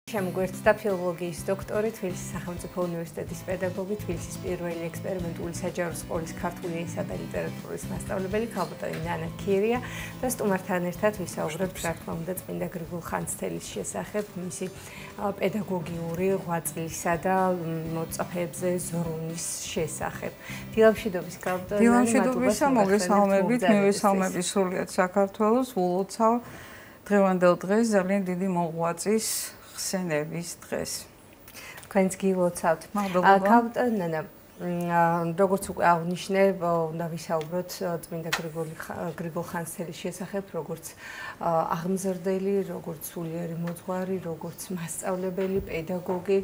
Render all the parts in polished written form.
შემოგვერთდა ფილოლოგიის დოქტორი, თბილისის სახელმწიფო უნივერსიტეტის პედაგოგი, თბილისის პირველი ექსპერიმენტული საჯარო სკოლის ქართული ენისა და ლიტერატურის მასწავლებელი ქალბატონი ნანა ქირია და სტუმართან ერთად ვისაუბრებთ რა თქმა უნდა წმინდა გრიგოლ ხანძთელის შესახებ, მისი პედაგოგიური ღვაწლისა და მოწაფეებზე ზრუნვის შესახებ. დილამშვიდობის ქალბატონი. დილამშვიდობისა, მოგესალმებით, მივესალმები სრულიად საქართველოს, ულოცავ დღევანდელ დღეს ძალიან დიდი მოღვაწის ხსენების დღეს. თქვენც გილოცავთ. ქალბატონი ნანა, როგორც უკვე აღნიშნე, უნდა ვისაუბროთ წმინდა გრიგოლ ხანძთელის შესახებ, როგორც აღმზრდელი, როგორც სულიერი მოძღვარი, როგორც მასწავლებელი, პედაგოგი,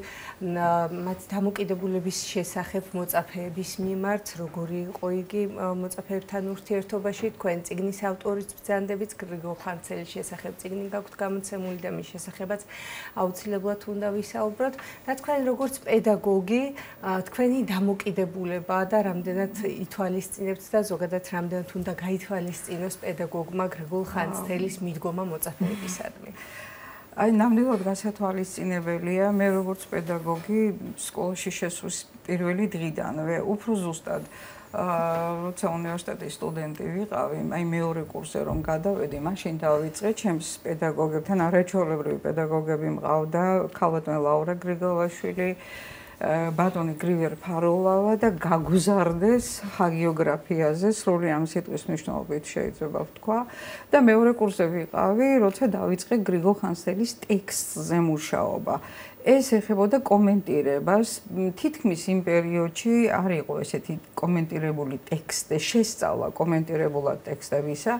მათ დამოკიდებულების შესახებ მოწაფეების მიმართ, როგორი იყო იგი მოწაფეებთან ურთიერთობაში, თქვენ წიგნის ავტორიც ბრძანდებით გრიგოლ ხანძთელის შესახებ წიგნი გაქვთ გამოცემული და მის შესახებაც აუცილებლად უნდა ვისაუბროთ. და თქვენ როგორც პედაგოგი, თქვენი დამოკიდებულება და რამდენად ითვალისწინებთ და ზოგადად რამდენად უნდა გაითვალისწინოს პედაგოგმა გრიგოლ ხანძთელის მიდგომა მოწაფეებისადმი. აი, ნამდვილად გასათვალისწინებელია, მე როგორც პედაგოგი სკოლაში შესვლის პირველი დღიდანვე, უფრო ზუსტად როცა უნივერსიტეტის სტუდენტი ვიყავი, აი მეორე კურსზე რომ გადავედი, მაშინ დავიწყე ჩემს პედაგოგებთან, არაჩვეულებრივი პედაგოგები მყავდა, ქალბატონი ლაურა გრიგოლაშვილი, ბატონი გრივერ ფარულავა და გაგუზარდეს ჰაგიოგრაფიაზე, სრული ამ სიტყვის მნიშვნელობით შეიძლება ვთქვა და მეორე კურსზე ვიყავი, როცა დავიწყე გრიგოლ ხანძთელის ტექსტზე მუშაობა. ეს ეხებოდა კომენტირებას, თითქმის იმ პერიოდში არ იყო ესეთი კომენტირებული ტექსტი, შესწავლა კომენტირებულად ტექსტებისა.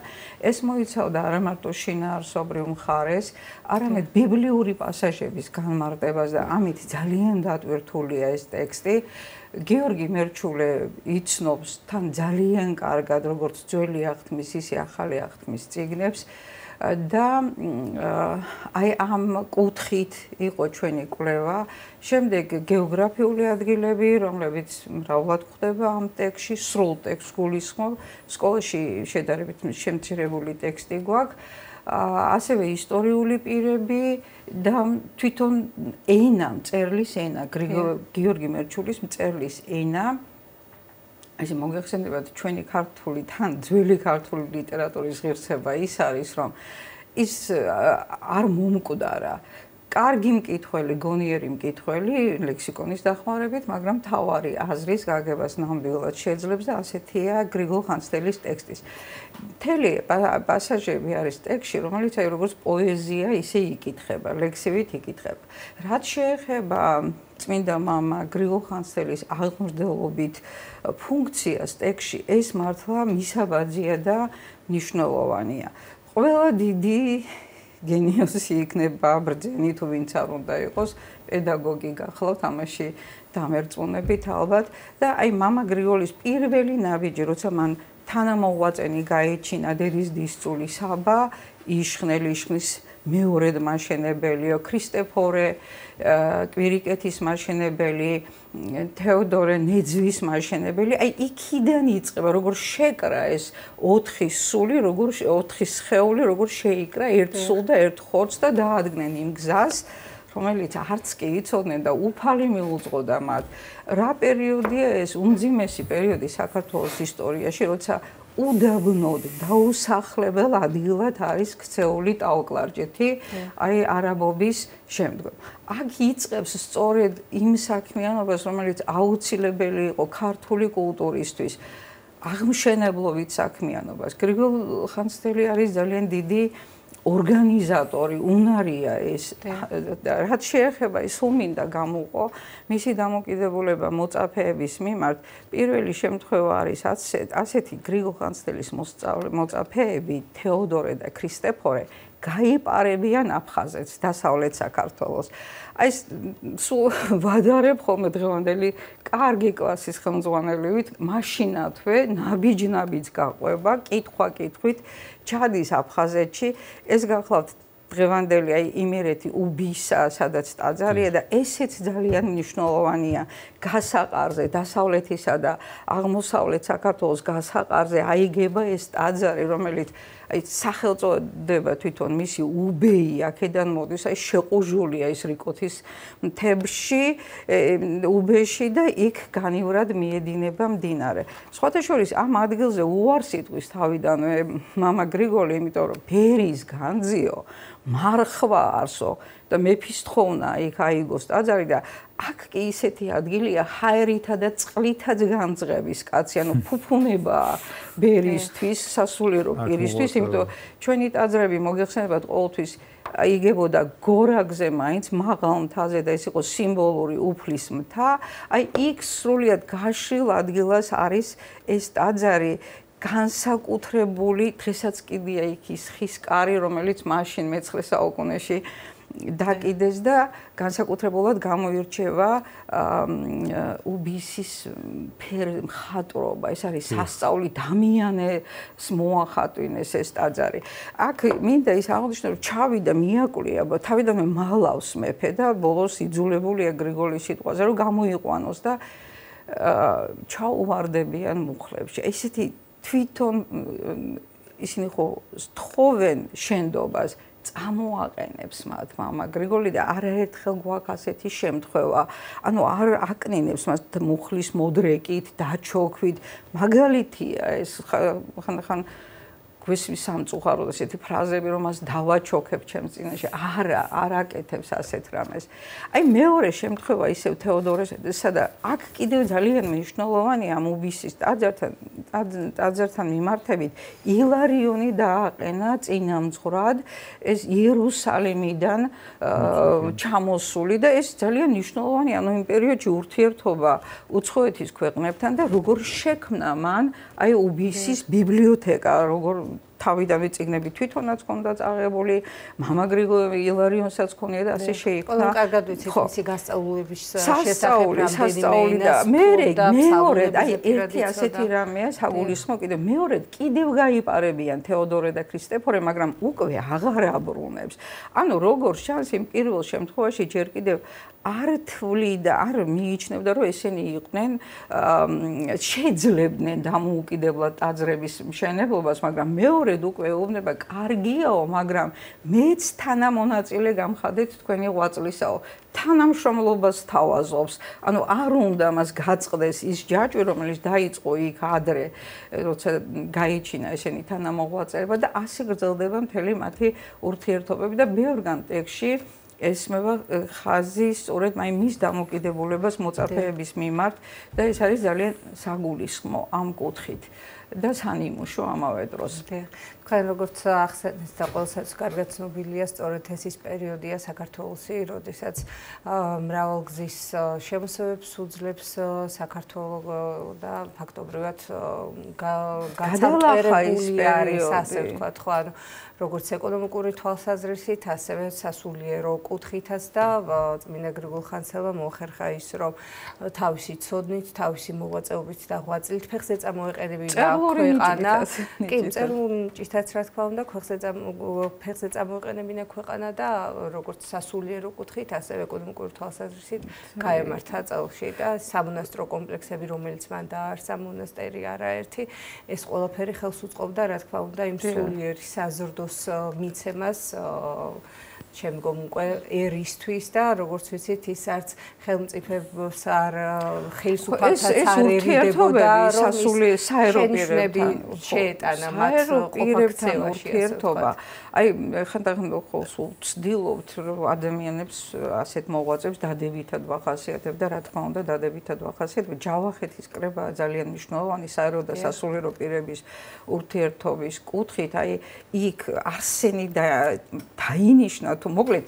ეს მოიცავდა არა მარტო შინაარსობრივ მხარეს, არამედ ბიბლიური პასაჟების განმარტებას და ამით ძალიან დატვირთულია ეს ტექსტი. გიორგი მერჩულე იცნობს თან ძალიან კარგად, როგორც ძველი აღთმის, ისე ახალი აღთმის წიგნებს. და აი ამ კუთხით იყო ჩვენი კვლევა. შემდეგ გეოგრაფიული ადგილები, რომლებიც მრავლად გვხვდება ამ ტექსტში, სრულ ტექსტს გულისხმობ. სკოლაში შედარებით შემცირებული ტექსტი გვაქვს. ასევე ისტორიული პირები და თვითონ ენა, მწერლის ენა, გიორგი მერჩულის მწერლის ენა. ესე მოგეხსენებათ ჩვენი ქართული თან ძველი ქართული ლიტერატურის ღირსება ის არის, რომ ის არ მომკვდარა. კარგი მკითხველი, გონიერი მკითხველი ლექსიკონის დახმარებით, მაგრამ თავარი აზრის გაგებას ნამდვილად შეძლებს და ასეთია გრიგოლ ხანძთელის ტექსტის. მთელი პასაჟები არის ტექსტში, რომელიც აი როგორც პოეზია, ისე იკითხება, ლექსივით იკითხება. რაც შეეხება წმინდა მამა გრიგოლ ხანძთელის აღმზრდელობით ფუნქციას ტექსტში, ეს მართლა მისაბაძია და მნიშვნელოვანია. ყველა დიდი გენიოსი იქნება ბრძენი თუ ვინც არ უნდა იყოს, პედაგოგი გახლავთ, ამაში დამერწმუნებით ალბათ და აი მამა გრიგოლის პირველი ნაბიჯი, როცა მან თანამოღვაწენი გაეჩინა დედისდისწული საბა, იშხნის მეორედ მაშენებელიო, ქრისტეფორე კვირიკეთის მაშენებელი, თეოდორე ნეძვის მაშენებელი, აი იქიდან იწყება, როგორ შეკრა ეს 4 სული, როგორ 4 სხეული, როგორ შეიკრა ერთ სულ და ერთ ხორცს და დაადგნენ იმ გზას, რომელიც არც კი იცოდნენ და უფალი მიუძღოდა მათ. რა პერიოდია ეს? უმძიმესი პერიოდი საქართველოს ისტორიაში, როცა უდაბნოდ დაუსახლებელ ადგილად არის ქცეული ტაო-კლარჯეთი, აი არაბობის შემდგომ. აქ იწყებს სწორედ იმ საქმიანობას, რომელიც აუცილებელი იყო ქართული კულტურისთვის, აღმშენებლობით საქმიანობას. გრიგოლ ხანძთელი არის ძალიან დიდი ორგანიზატორი, უნარია ეს. რაც შეეხება სულ მინდა გამოვყო მისი დამოკიდებულება მოწაფეების მიმართ. პირველი შემთხვევა არის ასეთი გრიგოლ ხანძთელის მოწაფეები, თეოდორე და ქრისტეფორე გაიპარებიან აფხაზეთს, დასავლეთ საქართველოს. აი სულ ვადარებ ხოლმე დღევანდელი კარგი კლასის ხელმძღვანელივით, მაშინათვე ნაბიჯ-ნაბიჯ გაყვება, კითხვა-კითხვით ჩადის აფხაზეთში. ეს გახლავთ დღევანდელი აი იმერეთი უბისა, სადაც ტაძარია და ესეც ძალიან მნიშვნელოვანია გასაყარზე, დასავლეთისა და აღმოსავლეთ საქართველოს გასაყარზე აიგება ეს ტაძარი, რომელიც აი სახელწოდება თვითონ მისი უბეი აქედან მოდის, აი შეყუჟულია ის რიკოთის მთებში, უბეში და იქ განივრად მიედინება მდინარე. სხვათა შორის ამ ადგილზე უარს იტყვის თავიდანვე მამა გრიგოლი, იმიტომ რომ ბერის განძიო, მარხვა არსო და მეფისთხოვნა იქ აიგოს ტაძარი და აქ კი ისეთი ადგილია ჰაერითა და წყლითაც განძღების კაცი, ანუ ფუფუნებაა ბერისთვის, სასულიერო პირისთვის, იმიტომ ჩვენი ტაძრები მოგეხსენებათ ყოველთვის იგებოდა გორაგზე მაინც მაღალ მთაზე და ეს იყო სიმბოლური უფლის მთა, აი იქ სრულიად გაშლილ ადგილას არის ეს ტაძარი განსაკუთრებული, დღესაც კიდია იქ ის ხის კარი, რომელიც მაშინ მე-19 საუკუნეში დაკიდეს და განსაკუთრებულად გამოირჩევა უბისის მხატვრობა. ეს არის სასწაული დამიანეს მოახატვინეს ეს ტაძარი. აქ მინდა ის აღნიშნო, რომ ჩავიდა მიაკვლია, თავიდანვე მალავს მეფე და ბოლოს იძულებულია გრიგოლის სიტყვაზე, რომ გამოიყვანოს და ჩაუვარდებიან მუხლებში. ესეთი თვითონ ისინი ხო თხოვენ შენდობას, წამოაყენებს მათ მამა გრიგოლი და არაერთხელ გვაქვს ასეთი შემთხვევა. ანუ არ აკნინებს მას მუხლის მოდრეკით, დაჩოქვით. მაგალითია ეს ხან გვესმის სამწუხაროდ ესეთი ფრაზები, რომ მას დავაჩოქებ ჩემს წინაშე. არ აკეთებს ასეთ რამეს. აი მეორე შემთხვევა ისევ თეოდორესა და აქ კიდევ ძალიან მნიშვნელოვანია ამ უბისის ტაძართან მიმართებით ილარიონი დააყენა წინამძღვრად ეს იერუსალიმიდან ჩამოსული და ეს ძალიან მნიშვნელოვანია, ანუ იმ პერიოდში ურთიერთობა უცხოეთის ქვეყნებთან და როგორ შექმნა მან აი უბისის ბიბლიოთეკა, როგორ თავიდანვე წიგნები თვითონაც ჰქონდა წაღებული, მამა გრიგოლი ილარიონსაც ჰქონია და ასე შეიქმნა. ყველამ კარგად ვიცით მისი გასწავლების შესაძლებელი და მეორე აი ერთი ასეთი რამეა საგულისხმო კიდევ გაიპარებიან თეოდორე და ქრისტეფორე, მაგრამ უკვე აღარ აბრუნებს. ანუ როგორც ჩანს იმ პირველ შემთხვევაში ჯერ კიდევ არ თვლიდა, არ მიიჩნევდა, რომ ესენი იყვნენ შეძლებდნენ დამოუკიდებლად ტაძრების მშენებლობას, მაგრამ მეორედ უკვე ეუბნება, კარგიაო, მაგრამ მეც თანამონაწილე გამხადეთ თქვენი ღვაწლისაო. თანამშრომლობას თავაზობს. ანუ არ უნდა მას გაწყდეს ის ჯაჭვი, რომელიც დაიწყო იქ ადრე, როცა გაიჩინა ესენი თანამოღვაწეება და ასე გრძელდება მთელი მათი ურთიერთობები და ბევრგან ტექსტში ესმევა ხაზი სწორედ მის დამოკიდებულებას მოწაფეების მიმართ და ეს არის ძალიან საგულისხმო ამ კუთხით და სანიმუშო ამავე დროს. თქვენ როგორც ახსენეთ და ყველსაც კარგად ცნობილია, სწორედ ეს ის პერიოდია საქართველოსი, როდესაც მრავალგზის შემოსევებს უძლებს საქართველოს და ფაქტობრივად გაცალკერებული არის, ასე ვთქვათ, ხო, ანუ როგორც ეკონომიკური თვალსაზრისით, ასევე სასულიერო კუთხითაც და წმინდა გრიგოლ ხანძთელმა მოახერხა ის, რომ თავისი ცოდნით, თავისი მოღვაწეობით და ღვაწლით ფეხზე წამოეყენებინა ქვეყანა. კი, მწერლმჭითაც რა თქმა უნდა, ფეხზე წამოეყენებინა ქვეყანა და როგორც სასულიერო კუთხით, ასევე ეკონომიკური თვალსაზრისით გაემართა წელში და სამონასტრო კომპლექსები, რომელიც მან დააარსა, მონასტერი არაერთი, ეს ყველაფერი ხელს უწყობდა, რა თქმა უნდა, იმ სულიერი საზრდო მიცემას შემდგომ უკვე ერისთვის და როგორც ვიცით ის არც ხელმწიფეებს არ ხელისუფალსაც არ ერიდებოდა რომ საეროპირებები შეეტანა მათ ყოფაქცევაში ურთიერთობა. აი ხანდახან ხო ვცდილობთ რომ ადამიანებს ასეთ მოღვაწეებს დადებითად ვახასიათებ და რა თქმა უნდა დადებითად ვახასიათებ. ჯავახეთის კრება ძალიან მნიშვნელოვანი საერო და სასულიერო პირების ურთიერთობის კუთხით. აი იქ არსენი დაინიშნა თუ მოკლედ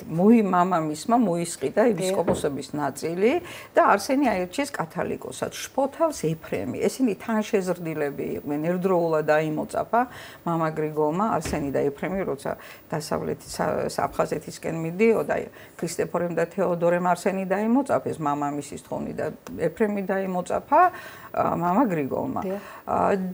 მამამისმა მოისყიდა ეპისკოპოსების ნაწილი და არსენი აირჩიეს კათალიკოსად. შფოთავს ეფრემი. ესენი თანშეზრდილები იყვნენ. ერთდროულად დაიმოწაფა მამა გრიგოლმა არსენი და ეფრემი, როცა დასავლეთის აფხაზეთისკენ მიდიოდა ქრისტეფორემ და თეოდორემ არსენი დაიმოწაფეს, მამამისის თხოვნით და ეფრემი დაიმოწაფა მამა გრიგოლმა.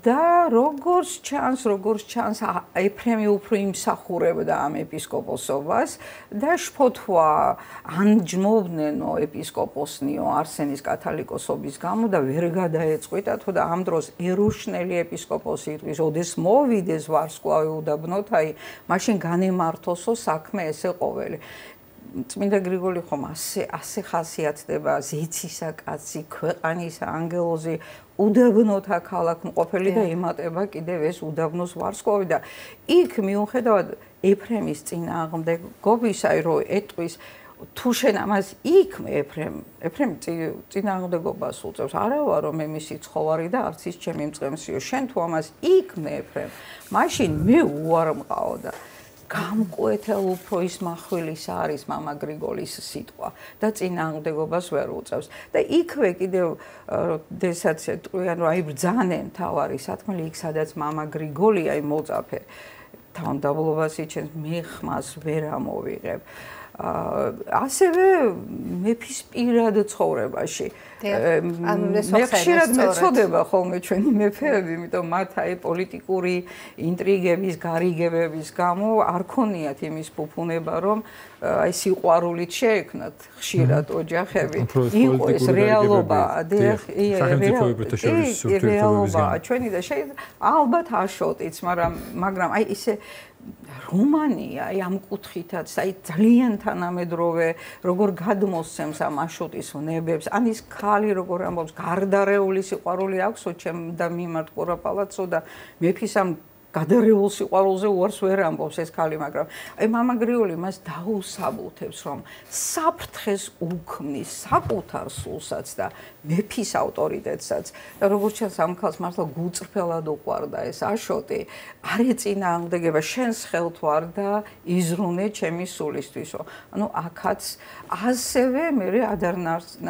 და როგორც ჩანს, ეფრემი უფრო იმსახურებდა ამ ეპისკოპოსობას და შფოთვა ანჯმოვნენო ეპისკოპოსნიო არსენის კათალიკოსობის გამო და ვერ გადაეწყვიტა თუ და ამ დროს ერუშნელი ეპისკოპოსი იტყვის ოდეს მოვიდეს ვარსკვლავი უდაბნოთაი მაშინ განემართოსო საქმე ესე ყოველი წმინდა გრიგოლი ხომ ასე ხასიათდება ზეცისა კაცი ქვეყანის ანგელოზი უდაბნოთა ქალაქმყოფელი და ემატება კიდევ ეს უდაბნოს ვარსკვლავი და იქ მიუხედავად ეფრემის წინააღმდეგობისა რომ ეტყვის თუ შენ ამას იქ ეფრემ წინააღმდეგობას უწევს არა ვარო მე მისი ცხოვარი და არც ის ჩემი მწყემსიო შენ თუ ამას იქ ეფრემ მაშინ მე უარმყაო და გამკვეთელ უფრო ის מחვილის არის მამა გრიგოლის სიტყვა და წინააღმდეგობას ვერ უწევს და იქვე კიდევ დესაც ეტყვიან რომ აი ბრძანენ თავარი სათქმელი იქ სადაც მამა გრიგოლია იმ მოწაფე თავმდაბლობას იჩენს მე ხმას ვერ ამოვიღებ ასევე მეფის პირად ცხოვრებაში მე ხშირად მეწოდება ხოლმე ჩვენი მეფეები, იმიტომ მათ აი პოლიტიკური ინტრიგების, გარიგებების გამო არ ქონიათ იმის ფუფუნება, რომ აი სიყვარულით შეექმნათ ხშირად ოჯახები. იყო ეს რეალობა, რეალობა ჩვენი და ალბათ აშოტიც, მაგრამ აი ისე რომანია ამ კუთხითაც აი ძალიან თანამედროვე როგორ გადმოსცემს ამ აშოტის ვნებებს ან ის ქალი როგორ ამბობს გარდარეული სიყვარული აქვსო ჩემ და მიმართ ყურაპალაცო და მეფის ამ გადარეულ სიყვარულზე უარს ვერ ამბობს ეს ქალი მაგრამ აი მამა გრიგოლი მას დაუსაბუთებს რომ საფრთხეს უქმნის საკუთარ სულსაც და მეფის ავტორიტეტსაც და როგორც ჩანს ამ ქალს მართლა გუწრფელად უყვარდა ეს აშოტი არ ეწინააღმდეგება შენს ხელთ ვარ და იზრუნე ჩემი სულისთვისო ანუ აქაც ასევე მე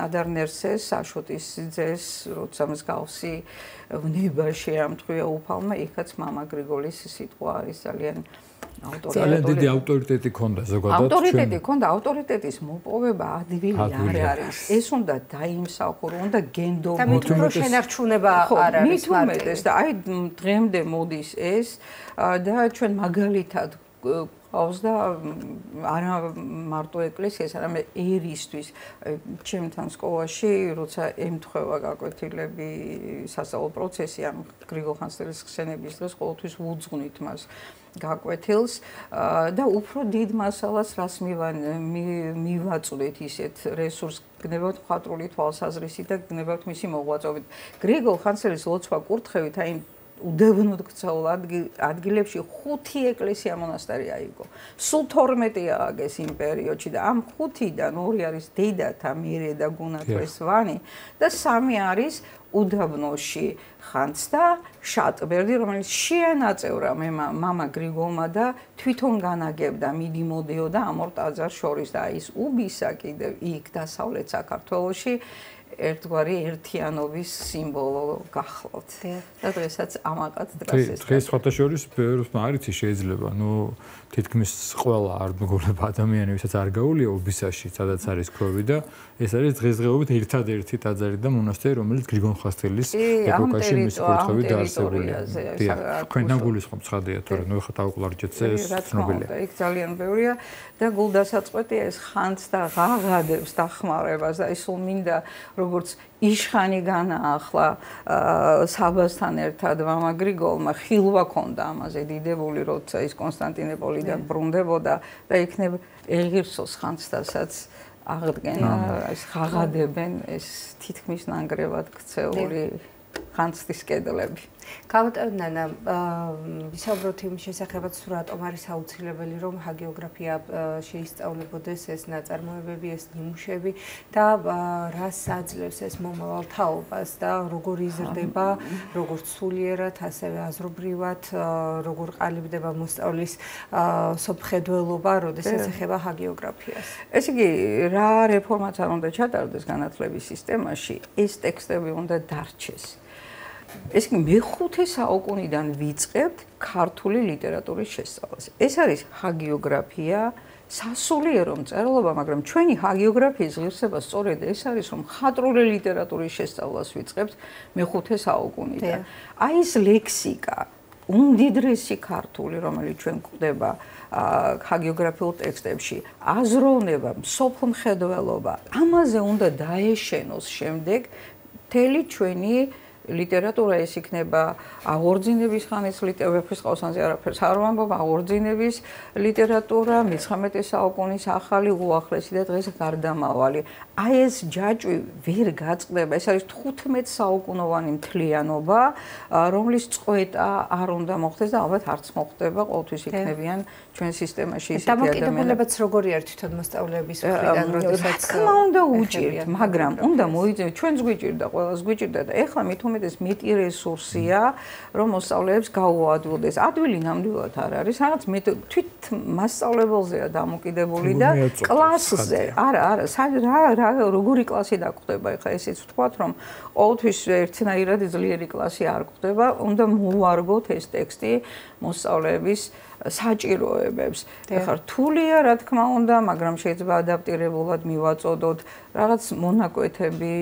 ადარნერსეს აშოტის ძეს როცა მსგავსი ვნება შეამთხვია უფალმა იქაც მამა გრიგოლის სიტყვა არის ძალიან ძალიან დიდი ავტორიტეტი ჰქონდა ზოგადად ავტორიტეტი ჰქონდა ავტორიტეტის მოპოვება ადვილი არ არის ეს უნდა დაიმსახურო უნდა გენდო და მით უფრო შენარჩუნება არ არის მარტივად და აი დღემდე მოდის ეს და ჩვენ მაგალითად ყავს და არა მარტო ეკლესიას, არამედ ერისთვის ჩემთან სკოლაში, როცა ემთხვევა გაკვეთილები სასწავლო პროცესი ამ გრიგოლ ხანძთელის ხსენების დროს ყოველთვის ვუძღვნით მას გაკვეთილს და უფრო დიდ მასალას რას მივაწვდით ისეთ რესურს გნებავთ მხატვრული თვალსაზრისით და გნებავთ მისი მოღვაწეობით. გრიგოლ ხანძთელის ლოცვა კურთხევით აი უდევნოდ ქცეულ ადგილებში 5 ეკლესია მონასტერი აიგო. სულ 12 ააგეს იმ პერიოდში და ამ 5-დან 2 არის დედათა მირე და გუნათვეს ვანი და 3 არის უდაბნოში ხანძთა შატბერდი, რომელიც შეანაწევრა მამა გრიგოლმა და თვითონ განაგებდა მიდი მოდიოდა ამ ორ ტაძარს შორის და ის უბისა კიდევ იქ დასავლეთ საქართველოში ერთგვარი ერთიანობის სიმბოლო გახლავთ. და დღესაც ამაყად დღეს დღეს სხვათაშორის ბევრმა არ იცი შეიძლება, თითქმის ყველა არ მეგობრება ადამიანი, ვისაც არ გაუვლია უბისაში, სადაც არის ქვევი და ეს არის დღესდღეობით ერთადერთი ტაძარი და მონასტერი, რომელიც გრიგოლ ხანძთელის ეპოქაში მის კურთხევით დაარსებულია. თქვენთან გულისხმობ ცხადია, თორემ ეხლა დაუკლარჯეთზე ეს ცნობილია. იქ ძალიან ბევრია და გულდასაწყვეტია ეს ხანძთა ღაღადებს დახმარებას და ის მინდა როგორც იშხანი განაახლა საბასთან ერთად მამა გრიგოლმა ხილვა ქონდა ამაზე დიდებული როცა ის კონსტანტინოპოლიდან ბრუნდებოდა და იქნებ ეღირსოს ხანძთასაც აღდგენა ეს ღაღადებენ ეს თითქმის ნანგრევად ქცეული ხანძთის კედლები. გავუტევნა ვისაუბროთ იმ შესახებაც თუ რატომ არის აუცილებელი რომ ჰაგიოგრაფია შეისწავლებოდეს ეს ნაწარმოებები ეს ნიმუშები და რას აძლევს ეს მომავალ თაობას და როგორ იზრდება როგორც სულიერად ასევე აზრობრივად როგორ ყალიბდება მოსწავლის სოფხედველობა როდესაც ეხება ჰაგიოგრაფიას. ეს იგი რა რეფორმაც არ უნდა ჩატარდეს განათლების სისტემაში ეს ტექსტები უნდა დარჩეს. ეს მე-5 საუკუნიდან ვიწყებთ ქართული ლიტერატურის შესწავლას. ეს არის ჰაგიოგრაფია, სასულიერო მწერლობა, მაგრამ ჩვენი ჰაგიოგრაფიის ღირსება სწორედ ეს არის, რომ მხატვრული ლიტერატურის შესწავლას ვიწყებთ მე-5 საუკუნიდან. აი ეს ლექსიკა უმდიდრესი ქართული, რომელიც ჩვენ გვხვდება ჰაგიოგრაფიულ ტექსტებში, აზროვნება, მსოფლმხედველობა, ამაზე უნდა დაეშენოს შემდეგ მთელი ჩვენი ლიტერატურა ეს იქნება აღორძინების ხანის ლიტერატურის ყავსანზე არაფერს არ ვამბობ, აღორძინების ლიტერატურა, მე-19 საუკუნის ახალი უახლესი და დღეს გარდამავალი. აი ეს ჯაჭვი ვერ გაწყდება, ეს არის 15 საუკუნოვანი მთლიანობა, რომლის წყვეტა არ უნდა მოხდეს და ალბათ არც მოხდება, ყოველთვის იქნებიან ჩვენ სისტემაში ისეთი ადამიანები. დამოკიდებულებაც როგორი არის თვითონ მოსწავლეების მხრიდან, როდესაც თქმა უნდა უჭირთ, მაგრამ უნდა მოიძინოთ, ჩვენს გვიჭირდა, ყველას გვიჭირდა და ეხლა მით უმეტეს მეტი რესურსია, რომ მოსწავლეებს გაუადვილდეს. ადვილი ნამდვილად არ არის, რაღაც თვით მასწავლებელზეა დამოკიდებული და კლასზე. არა, როგორი კლასი დაგვხდება, ეხლა ესეც ვთქვათ, რომ ყოველთვის ერთნაირად ძლიერი კლასი არ გვხდება, უნდა მოვარგოთ ეს ტექსტი მოსწავლეების საჭიროებებს. ეხლა რთულია, რა თქმა უნდა, მაგრამ შეიძლება ადაპტირებულად მივაწოდოთ, რაღაც მონაკვეთები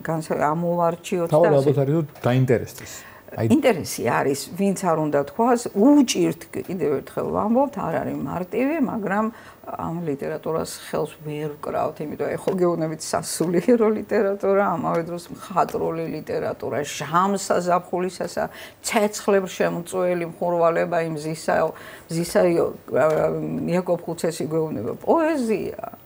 ამოვარჩიოთ და ალბათ არის რომ დაინტერესდეს. ინტერესი არის, ვინც არ უნდა თქვას, უჭირთ კიდევ ერთხელ ვამბობთ, არ არის მარტივი, მაგრამ ამ ლიტერატურას ხელს ვერ ვკრავთ, იმიტომ ეხო გეუბნებით სასულიერო ლიტერატურა, ამავე დროს მხატვრული ლიტერატურა, ჟამსა ზაფხულისასა, ცეცხლებს შემწველი მხურვალება იმ ზისა იაკობ ხუცესი გეუბნება, პოეზია.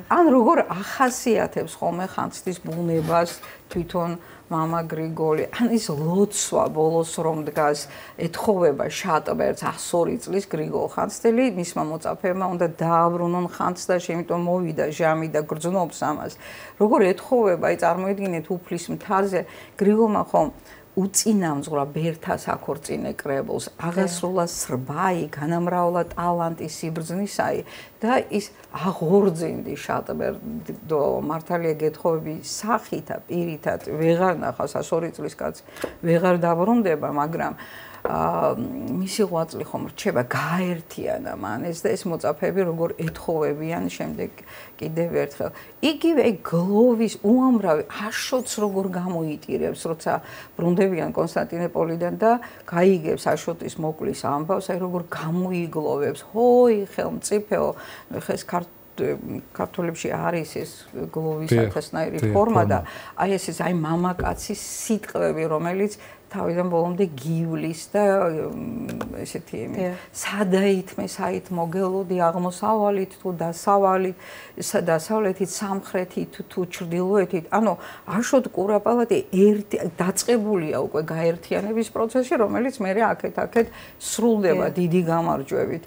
ან როგორ ახასიათებს ხოლმე ხანძთის ბუნებას თვითონ მამა გრიგოლი, ან ის ლოცვა ბოლოს რომ დგას, ეთხოვება შატბერტს 102 წლის გრიგოლ ხანძთელი, მისმა მოწაფეებმა უნდა დააბრუნონ ხანძთაში, იმიტომ მოვიდა ჟამი და გრძნობს ამას. როგორ ეთხოვება, აი წარმოიდგინეთ უფლის მთაზე, გრიგოლმა ხომ უწინამძღვრა ბერთას აქორწინე კრებულს, აღასრულა სრბაი, განამრავლა ტალანტი, სიბრძნისაი და ის აღორძინდი შატბერდო მართალია გეთხოვები სახითა, პირითად ვეღარ ნახავს 102 წლის კაცი, ვეღარ დაბრუნდება, მაგრამ მისი ღვაწლი ხომ რჩება გაერთიანა მან ეს და ეს მოწაფეები როგორ ეთხოვებიან შემდეგ კიდევ ერთხელ. იგივე გლოვის უამრავი აშოტს როგორ გამოიტირებს, როცა ბრუნდებიან კონსტანტინოპოლიდან და გაიგებს აშოტის მოკლის ამბავს, აი როგორ გამოიგლოვებს. ჰოი, ხელმწიფეო, ხა ეს ქართულებში არის ეს გლოვის ახასნაირი ფორმა და აი ეს აი მამაკაცის სიტყვები, რომელიც თავიდან ბოლომდე გივლის და ესეთი სადაითმე საით მოგელოდი აღმოსავლით თუ დასავლეთით სამხრეთით თუ ჩრდილოეთით ანუ აშოტ კურაპალატი დაწყებულია უკვე გაერთიანების პროცესში რომელიც მე აქეთ სრულდება დიდი გამარჯვებით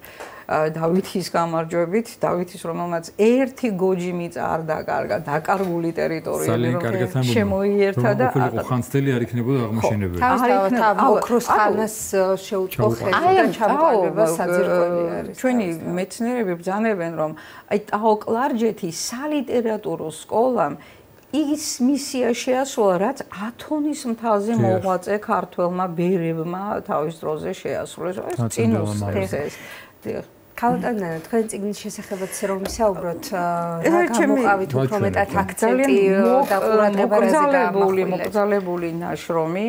დავითის გამარჯვებით, დავითის რომელმაც ერთი გოჯი მიწა არ დაკარგა, დაკარგული ტერიტორიები რომ შემოიერთა და ხანძთელი არ იქნებოდა აღმაშენებელი. თავისთავად ოქროს ხანას შეუწყო ხელს და ჩამოყალიბება საძირკველი არის. ჩვენი მეცნიერები ბრძანებენ რომ აი ტაო-კლარჯეთის სალიტერატურო სკოლამ ის მისია შეასრულა, რაც ათონის მთაზე მოღვაწე ქართველმა ბერებმა თავის დროზე შეასრულეს. ეს წინოს ეს ქალბატონო, თქვენ წიგნის შესახებაც რომ ვისაუბროთ, რა გამოყავით უფრო მეტად აქცენტი და ყურადღება მოკრძალებული ნაშრომი.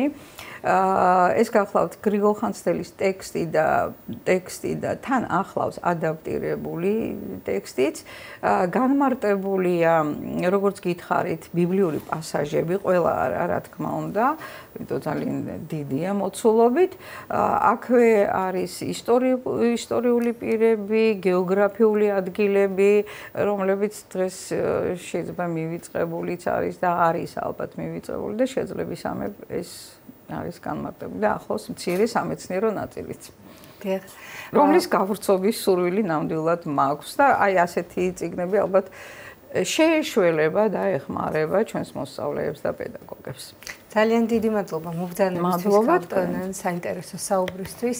ეს გახლავთ გრიგოლ ხანძთელის ტექსტი და თან ახლავს ადაპტირებული ტექსტიც. განმარტებულია, როგორც გითხარით, ბიბლიური პასაჟები, ყველა რა თქმა უნდა, იმიტომ ძალიან დიდია მოცულობით. აქვე არის ისტორიული პირები, გეოგრაფიული ადგილები, რომლებიც დღეს შეიძლება მივიწყებულიც არის და არის ალბათ მივიწყებული და შეძლებს ამებ ეს არის განმარტებული და ახლავს მცირე სამეცნიერო ნაწილიც. რომლის გავრცობის სურვილი ნამდვილად მაქვს და აი ასეთი წიგნები ალბათ შეეშველება და ეხმარება ჩვენს მოსწავლეებს და პედაგოგებს. ძალიან დიდი მადლობა მობრძანებისთვის ქალბატონო საინტერესო საუბრისთვის.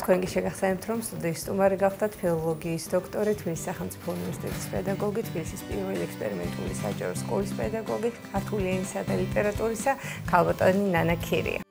თქვენ კი შეგახსენებთ რომ სტუდიის სტუმარი გახდათ ფილოლოგიის დოქტორი, თბილისის სახელმწიფო უნივერსიტეტის პედაგოგი, თბილისის პირველი ექსპერიმენტული საჯარო სკოლის პედაგოგი, ქართული ენისა და ლიტერატურისა ქალბატონი ნანა ქირია.